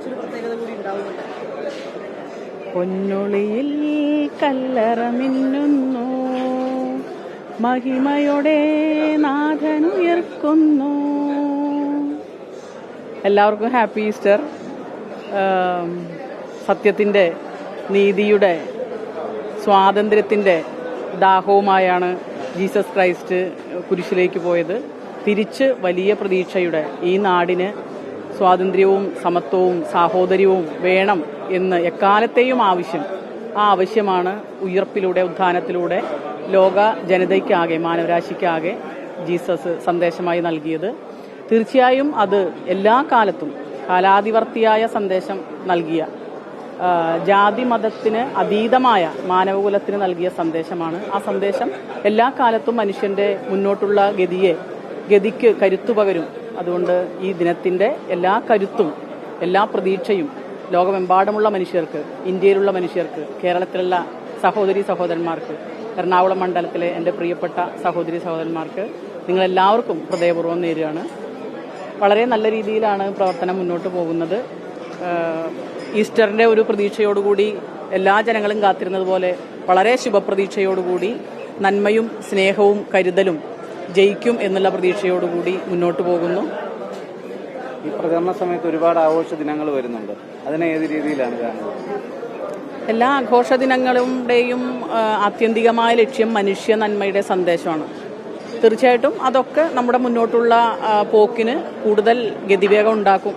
കുറച്ചൊരു പ്രത്യേകത കൂടി ഉണ്ടാവുന്നുണ്ട്. പൊന്നൊളിയിൽ കല്ലറ മിന്നുന്നു, മഹിമയുടെ നാഥനുയർക്കുന്നു. എല്ലാവർക്കും ഹാപ്പി ഈസ്റ്റർ. സത്യത്തിൻ്റെ, നീതിയുടെ, സ്വാതന്ത്ര്യത്തിൻ്റെ ദാഹവുമായാണ് ജീസസ് ക്രൈസ്റ്റ് കുരിശിലേക്ക് പോയത്. തിരിച്ച് വലിയ പ്രതീക്ഷയുടെ ഈ നാടിന് സ്വാതന്ത്ര്യവും സമത്വവും സാഹോദര്യവും വേണം എന്ന് എക്കാലത്തെയും ആവശ്യം. ആ ആവശ്യമാണ് ഉയർപ്പിലൂടെ, ഉത്ഥാനത്തിലൂടെ ലോക ജനതയ്ക്കാകെ, മാനവരാശിക്കാകെ ജീസസ് സന്ദേശമായി നൽകിയത്. തീർച്ചയായും അത് എല്ലാ കാലത്തും കാലാതിവർത്തിയായ സന്ദേശം നൽകിയ, ജാതി മതത്തിന് അതീതമായ മാനവകുലത്തിന് നൽകിയ സന്ദേശമാണ്. ആ സന്ദേശം എല്ലാ കാലത്തും മനുഷ്യന്റെ മുന്നോട്ടുള്ള ഗതിക്ക് കരുത്തു പകരും. അതുകൊണ്ട് ഈ ദിനത്തിന്റെ എല്ലാ കരുത്തും എല്ലാ പ്രതീക്ഷയും ലോകമെമ്പാടുമുള്ള മനുഷ്യർക്ക്, ഇന്ത്യയിലുള്ള മനുഷ്യർക്ക്, കേരളത്തിലുള്ള സഹോദരി സഹോദരന്മാർക്ക്, എറണാകുളം മണ്ഡലത്തിലെ എൻ്റെ പ്രിയപ്പെട്ട സഹോദരി സഹോദരന്മാർക്ക്, നിങ്ങളെല്ലാവർക്കും ഹൃദയപൂർവ്വം നേരുകയാണ്. വളരെ നല്ല രീതിയിലാണ് പ്രവർത്തനം മുന്നോട്ട് പോകുന്നത്. ഈസ്റ്ററിൻ്റെ ഒരു പ്രതീക്ഷയോടുകൂടി എല്ലാ ജനങ്ങളും കാത്തിരുന്നത് പോലെ വളരെ ശുഭപ്രതീക്ഷയോടുകൂടി നന്മയും സ്നേഹവും കരുതലും ജയിക്കും എന്നുള്ള പ്രതീക്ഷയോടുകൂടി മുന്നോട്ട് പോകുന്നു. ഈ പ്രചരണ സമയത്ത് ഒരുപാട് ആഘോഷ ദിനങ്ങൾ വരുന്നുണ്ട്. അതിനെ ഏത് രീതിയിലാണ് കാണുന്നത്? എല്ലാ ആഘോഷ ദിനങ്ങളുടെയും ആത്യന്തികമായ ലക്ഷ്യം മനുഷ്യ നന്മയുടെ സന്ദേശമാണ്. തീർച്ചയായിട്ടും അതൊക്കെ നമ്മുടെ മുന്നോട്ടുള്ള പോക്കിന് കൂടുതൽ ഗതിവേഗം ഉണ്ടാക്കും.